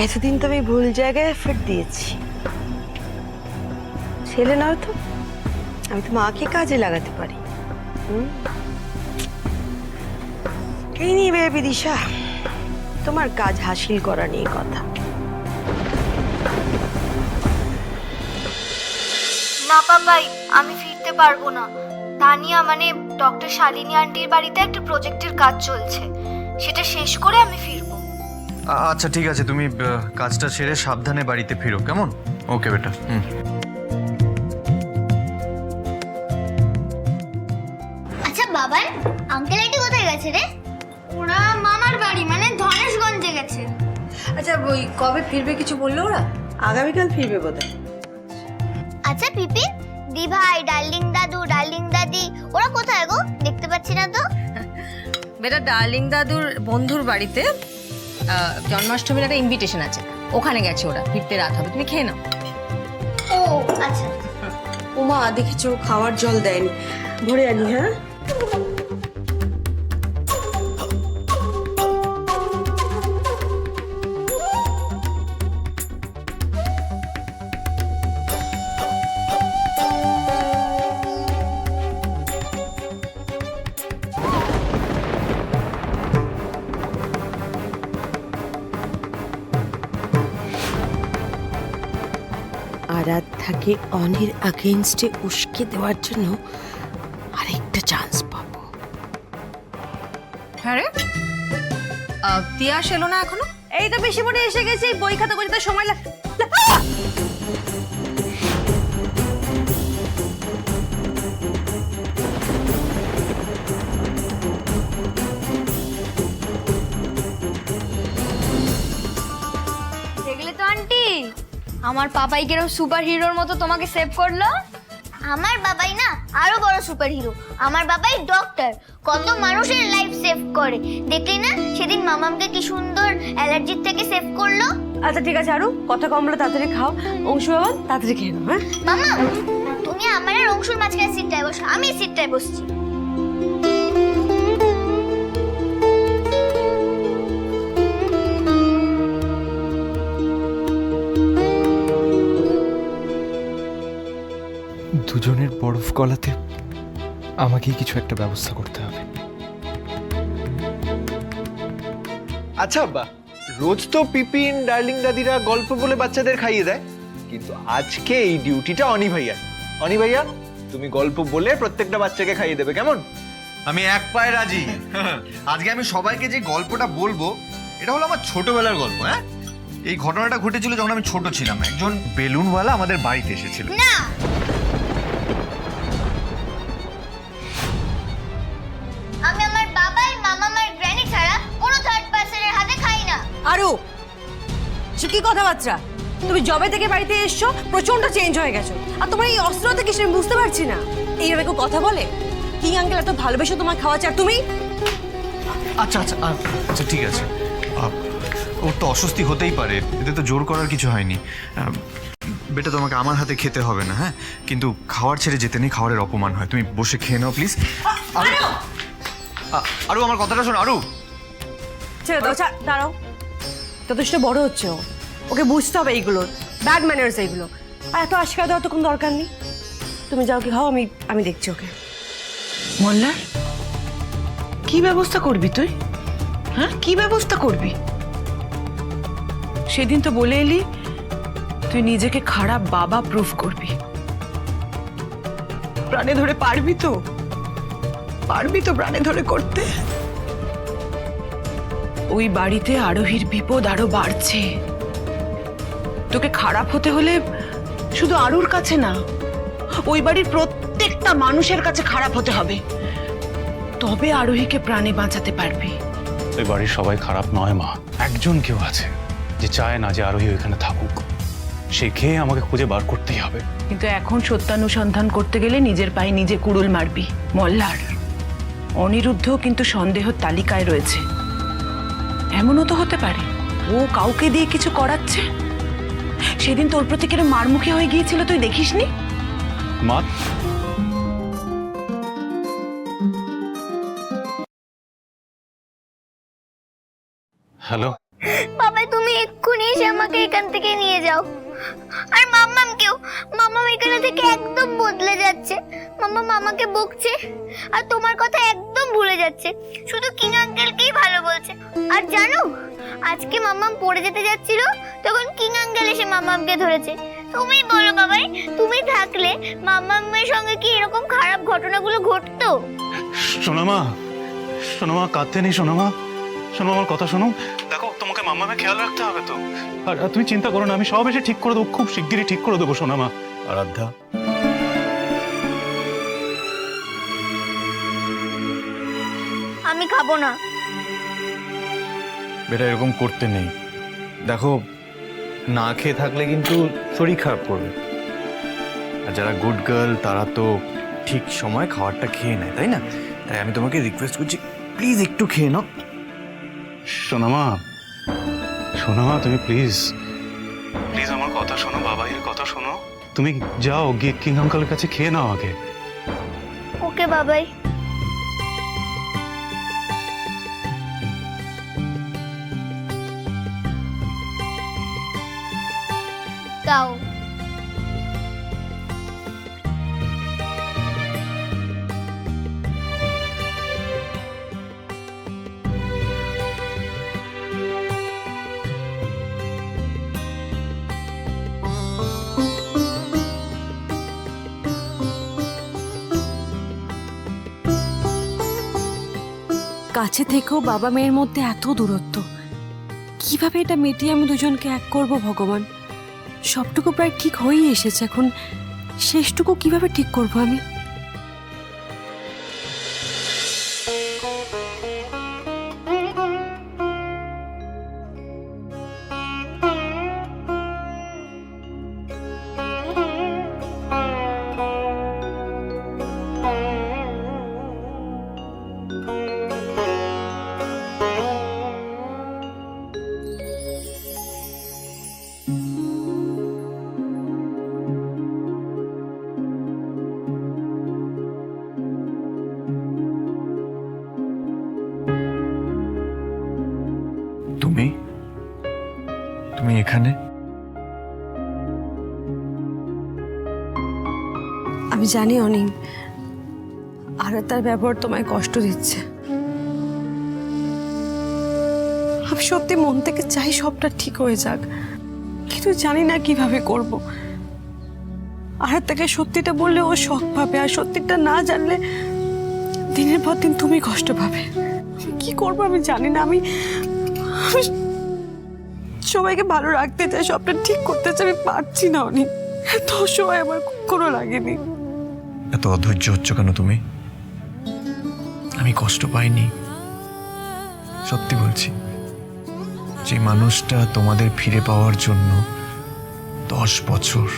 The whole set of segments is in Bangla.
এতদিন তো আমি ভুল জায়গায় এফর্ট দিয়েছি। ছেলে নয় তো, আমি তো মাকে কাজে লাগাতে পারি। এই নিয়ে বিদিশা, তোমার কাজ হাসিল করা নিয়ে কথা। না পাপাই, আমি ফিরতে পারবো না। তানিয়া মানে ডক্টর শালিনী আন্টির বাড়িতে একটা প্রজেক্টের কাজ চলছে, সেটা শেষ করে আমি ফিরবো। আচ্ছা ঠিক আছে, তুমি কাজটা সেরে সাবধানে বাড়িতে ফিরো, কেমন? ওকে বেটা। আচ্ছা বাবান, আঙ্কেল আন্টি কোথায় গেছে রে? ওরা মামার বাড়ি মানে ধনেশগঞ্জে গেছে। আচ্ছা ওই কবে ফিরবে কিছু বললো ওরা? আগামীকাল ফিরবে বোধহয়। আচ্ছা পিপি, দি ভাই, ডার্লিং দাদু, ডার্লিং দাদি ওরা কোথায় গো? দেখতে পাচ্ছি না তো। বেটা ডার্লিং দাদুর বন্ধুর বাড়িতে জন্মাষ্টমীর একটা ইনভিটেশন আছে, ওখানে গেছে ওরা। ফিরতে রাত হবে, তুমি খেয়ে নাও। ও আচ্ছা। ওমা দেখেছো খাওয়ার জল দেয়নি, ভরে আনি। হ্যাঁ আরাধ্যাকে অনির আগেনস্টে উস্কে দেওয়ার জন্য আরেকটা চান্স পাবো। হ্যাঁ রে, তিয়াস এলো না এখনো? এই তো বেশি মনে এসে গেছে, বই খাতা করতে সময় লাগে। দেখলে তো আন্টি, আমার পাপাই কিরকম সুপার হিরোর মতো তোমাকে সেভ করলো। আমার বাবাই না আরো বড় সুপার হিরো। আমার বাবাই ডক্টর, কত মানুষের লাইফ সেভ করে। দেখলি না সেদিন মামামকে কি সুন্দর অ্যালার্জির থেকে সেভ করলো। আচ্ছা ঠিক আছে আরু, কথা কম বলে তাড়াতাড়ি খাও। অংশু বাবা তাড়াতাড়ি খেয়ে নাও। হ্যাঁ মামা, তুমি আমার আর অংশুর মাঝখানে সিটটায় বসো, আমি সিটটায় বসছি। দুজনের বরফ গলাতে আমাকেই কিছু একটা ব্যবস্থা করতে হবে। আচ্ছা আব্বা, রোজ তো পিপিন ডার্লিং দাদিরা গল্প বলে বাচ্চাদের খাইয়ে দেয়, কিন্তু আজকে এই ডিউটিটা অনি ভাইয়া। অনি ভাইয়া, তুমি গল্প বলে প্রত্যেকটা বাচ্চাকে খাইয়ে দেবে, কেমন? আমি এক পায়ে রাজি। আজকে আমি সবাইকে যে গল্পটা বলবো, এটা হলো আমার ছোটবেলার গল্প। হ্যাঁ, এই ঘটনাটা ঘটেছিল যখন আমি ছোট ছিলাম। একজন বেলুনওয়ালা আমাদের বাড়িতে এসেছিল। না, আমি আমার বাবাই, মামামার গ্র্যানি ছাড়া কোনো থার্ড পার্সনের হাতে খাই না। আরু, সে কি কথাবার্তা? তুমি জবে থেকে বাড়িতে এসছো, প্রচন্ড চেঞ্জ হয়ে গেছো। আর তোমার এই অস্ত্রতা কি আমি বুঝতে পারছি না। এইভাবে কেউ কথা বলে? কিং আঙ্কেল এত ভালোবেসে তোমার খাওয়াচ্ছে আর তুমি? আচ্ছা আচ্ছা আচ্ছা ঠিক আছে, ওর তো অস্বস্তি হতেই পারে, এতে তো জোর করার কিছু হয়নি। বেটা তোমাকে আমার হাতে খেতে হবে না, হ্যাঁ, কিন্তু খাওয়ার ছেড়ে যেতে নেই, খাওয়ারের অপমান হয়। তুমি বসে খেয়ে নাও প্লিজ। আরু আমার কথাটা শোনো। আরু ছেড়ে দাও, দাঁড়াও। যথেষ্ট বড় হচ্ছে ও, ওকে বুঝতে হবে এইগুলোর ব্যাড ম্যানার্স এইগুলো। আর এত আশীর্বাদ দেওয়ার তো কোনো দরকার নেই। তুমি যাও কি খাও, আমি দেখছি ওকে। মোল্লার কি ব্যবস্থা করবি তুই? হ্যাঁ কি ব্যবস্থা করবি? সেদিন তো বলে এলি তুই নিজেকে খারাপ বাবা প্রুফ করবি। প্রাণে ধরে পারবি তো? পারবি তো প্রাণে ধরে করতে? ওই বাড়িতে আরোহীর বিপদ আরো বাড়ছে। তোকে খারাপ হতে হলে শুধু আরুর কাছে না, ওই বাড়ির প্রত্যেকটা মানুষের কাছে খারাপ হতে হবে, তবে আরোহীকে প্রাণে বাঁচাতে পারবি। ওই বাড়ির সবাই খারাপ নয় মা, একজন কেউ আছে যে চায় না যে আরোহী ওইখানে থাকুক। সে খেয়ে আমাকে খুঁজে বার করতেই হবে। কিন্তু এখন সত্যানুসন্ধান করতে গেলে নিজের পায়ে নিজে কুড়ুল মারবি। মল্লার, অনিরুদ্ধও কিন্তু সন্দেহের তালিকায় রয়েছে। এমনও তো হতে পারে ও কাউকে দিয়ে কিছু করাচ্ছে। সেদিন তোর প্রতি কেন মারমুখী হয়ে গিয়েছিল তুই দেখিসনি? মা, হ্যালো বাবা বাবাই তুমি এক্ষুনি এসে আমাকে এখান থেকে নিয়ে যাও। আর মাম্মামকেও, মাম্মাম এখানে থেকে একদম বদলে যাচ্ছে। মাম্মাম আমাকে বকছে আর তোমার কথা একদম ভুলে যাচ্ছে, শুধু কিং আঙ্কেলকেই ভালো বলছে। আর জানো, আজকে মাম্মাম পড়ে যেতে যাচ্ছিল, তখন কিং আঙ্কেল এসে মাম্মামকে ধরেছে। তুমি বলো বাবাই, তুমি থাকলে মাম্মামের সঙ্গে কি এরকম খারাপ ঘটনাগুলো ঘটতো? সোনামা, সোনামা কাঁদতে নেই সোনামা, শোনো আমার কথা শোনো। দেখো তোমাকে মাম্মামে খেয়াল রাখতে হবে তো। আর তুমি চিন্তা করো না, আমি সব এসে ঠিক করে দেবো, খুব শিগগিরই ঠিক করে দেবো সোনামা। আরাধ্যা, আমি খাবো না। বেটা এরকম করতে নেই। দেখো, না খেয়ে থাকলে কিন্তু শরীর খারাপ করবে। আর যারা গুড গার্ল তারা তো ঠিক সময় খাবারটা খেয়ে নেয়, তাই না? তাই আমি তোমাকে রিকোয়েস্ট করছি, প্লিজ একটু খেয়ে নাও। সোনামা, সোনামা তুমি প্লিজ প্লিজ আমার কথা শোনো, বাবাইয়ের কথা শোনো। তুমি যাও গিয়ে কিং আঙ্কেলের কাছে খেয়ে নাও আগে। ওকে বাবাই। দাও। কাছে থেকেও বাবা মেয়ের মধ্যে এত দূরত্ব, কিভাবে এটা মিটিয়ে আমি দুজনকে এক করব ভগবান? সবটুকু প্রায় ঠিক হয়েই এসেছে, এখন শেষটুকু কিভাবে ঠিক করব আমি? তুমি তুমি এখানে? আমি জানি অনিম, আর তার ব্যবহার তোমায় কষ্ট দিচ্ছে। আমি সত্যি মন থেকে চাই সবটা ঠিক হয়ে যাক, কিন্তু জানি না কিভাবে করব। আর তাকে সত্যিটা বললে ও শখ পাবে, আর সত্যিটা না জানলে দিনের পর দিন তুমি কষ্ট পাবে। আমি কি করবো আমি জানি না। আমি সবাইকে ভালো রাখতে চাই, সবটা ঠিক করতে চাই, আমি পারছি না অনিম। এত সময় আমার কোনো লাগেনি। এত অধৈর্য হচ্ছ কেন তুমি? আমি কষ্ট পাইনি, সত্যি বলছি। যে মানুষটা তোমাদের ফিরে পাওয়ার জন্য 10 বছর,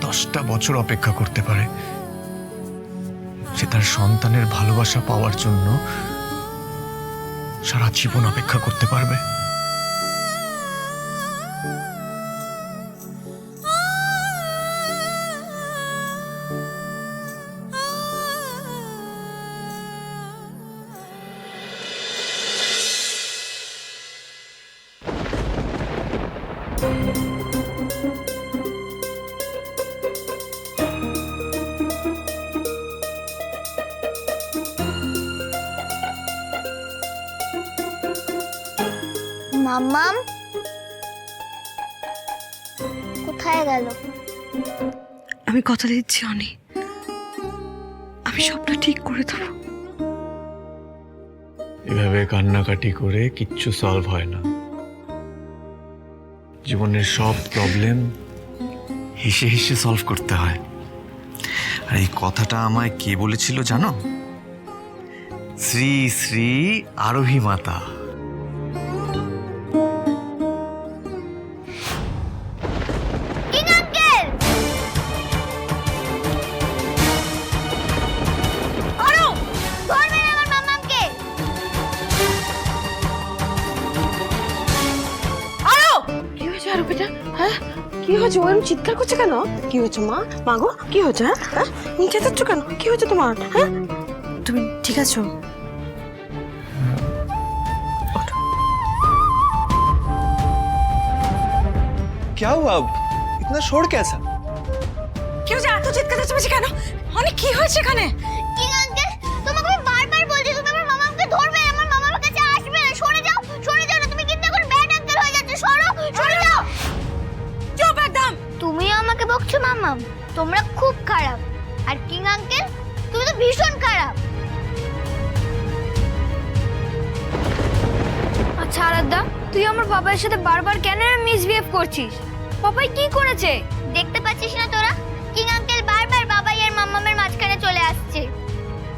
10টা বছর অপেক্ষা করতে পারে, সে তার সন্তানের ভালোবাসা পাওয়ার জন্য সারা জীবন অপেক্ষা করতে পারবে? মাম্মাম কোথায় গেল? আমি কথা দিচ্ছি অনি, আমি সবটা ঠিক করে দেবো। এভাবে কান্নাকাটি করে কিচ্ছু সলভ হয় না। জীবনের সব প্রবলেম হেসে হেসে সলভ করতে হয়। আর এই কথাটা আমায় কে বলেছিল জানো? শ্রী শ্রী আরোহী মাতা। King uncle! ধরবেন আমার মাম্মামকে! কি হয়েছে আরো বেটা? হ্যাঁ কি হয়েছে? ও এরকম চিৎকার করছে কেন? কি হয়েছে মা? মাগো কি হয়েছে? হ্যাঁ নিচে যাচ্ছ কেন? কি হয়েছে তোমার? হ্যাঁ তুমি ঠিক আছো? ওঠো। क्या हुआ अब इतना शोर कैसा? কেউ যে এত চিৎকার চেঁচামেচি কেন? অনেক কি হয়েছে এখানে? কিং আঙ্কেল, তোমাকে আমি বারবার বলছি তুমি আমার মামাকে ধরবে, আমার মামার কাছে আসবে না। সরে যাও না, তুমি কিন্তু এখন ব্যাড আঙ্কেল হয়ে যাচ্ছে। সরে যাও। চুপ একদম। তুমি আমাকে বকছো মামাম, তোমরা খুব খারাপ। আর কিং আঙ্কেল, তুমি তো ভীষণ খারাপ। আচ্ছা আরাধ্যা, তুই আমার বাবার সাথে বারবার কেন মিসবিহেভ করছিস? পাপাই কি করেছে? দেখতে পাচ্ছিস না তোরা? কিং আঙ্কেল বারবার বাবাই আর মাম্মামের মাঝখানে চলে আসছে,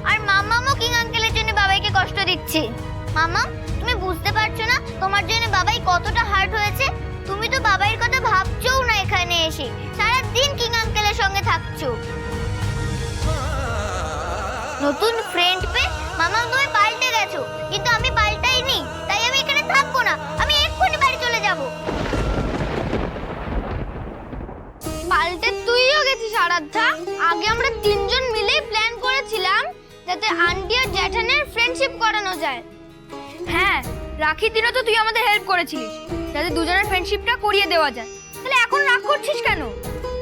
আর মাম্মামও কিং আঙ্কেলের জন্য বাবাইকে কষ্ট দিচ্ছে। মাম্মাম, তুমি বুঝতে পারছো না তোমার জন্য বাবাই কতটা হার্ট হয়েছে? তুমি তো বাবাইয়ের কথা ভাবছোও না এখানে এসে, সারা দিন কিং আঙ্কেলের সঙ্গে থাকছো। নতুন ফ্রেন্ড পেয়ে মাম্মাম তুমি পাল্টে গেছো, কিন্তু আমি পাল্টাইনি। তাই আমি এখানে থাকবো না, আমি এক্ষুনি বাড়ি চলে যাব। পাল্টে তুইও গেছিস আরাধ্যা। আগে আমরা তিনজন মিলে প্ল্যান করেছিলাম যাতে আন্টি আর জ্যাঠানের ফ্রেন্ডশিপ করানো যায়। হ্যাঁ, রাখি দিনও তো তুই আমাদের হেল্প করেছিলিস যাতে দুজনের ফ্রেন্ডশিপটা করিয়ে দেওয়া যায়। তাহলে এখন রাগ করছিস কেন?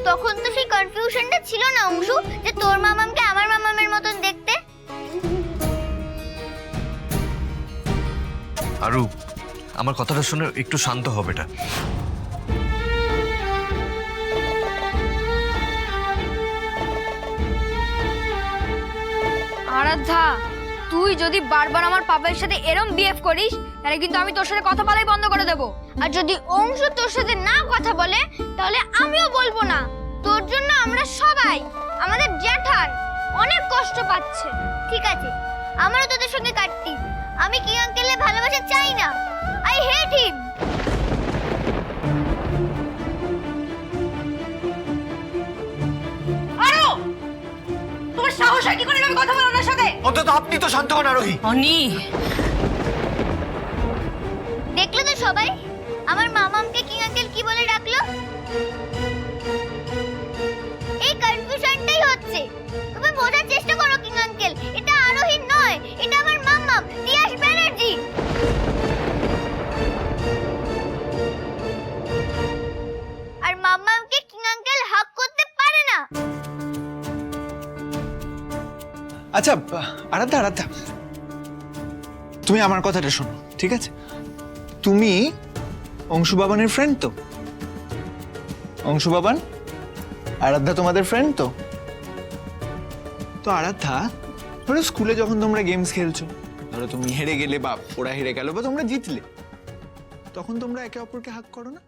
তখন তো সেই কনফিউশনটা ছিল না অংশু, যে তোর মামামকে আমার মামামের মতন দেখতে। আরু, আমার কথাটা শুনে একটু শান্ত হবে এটা। আরাধ্যা, তুই যদি বারবার আমার পাপার সাথে এরম বিহেভ করিস তাহলে কিন্তু আমি তোর সাথে কথা বলাই বন্ধ করে দেব। আর যদি অংশু তোর সাথে না কথা বলে তাহলে আমিও বলবো না। তোর জন্য আমরা সবাই, আমাদের জ্যাঠান অনেক কষ্ট পাচ্ছে। ঠিক আছে, আমারও তোদের সঙ্গে কাটতি। আমি কি আঙ্কেলের ভালোবাসা চাই না। আই হেট হিম। আরো তোমার সাহস হয় কি করে আমি কথা বলার ওনার সাথে? অন্তত আপনি তো শান্ত হন আরোহী। অনি, দেখলো তো সবাই আমার মামামকে কিং আঙ্কেল কি বলে ডাকলো? এই কনফিউশনটাই হচ্ছে। তুমি বোঝার চেষ্টা করো কিং আঙ্কেল, এটা আরোহী নয়, এটা আমার মামাম তিয়াস ব্যানার্জি। আর মামামকে কিং আঙ্কেল হাক করতে পারে না। আচ্ছা আরাধ্যা, তুমি আমার কথাটা শোনো, ঠিক আছে? তুমি অংশু বাবানের ফ্রেন্ড তো? অংশু বাবান, আরাধ্যা তোমাদের ফ্রেন্ড তো? তো আরাধ্যা, ধরো স্কুলে যখন তোমরা গেমস খেলছো, ধরো তুমি হেরে গেলে বা ওরা হেরে গেল বা তোমরা জিতলে, তখন তোমরা একে অপরকে হাক করো না?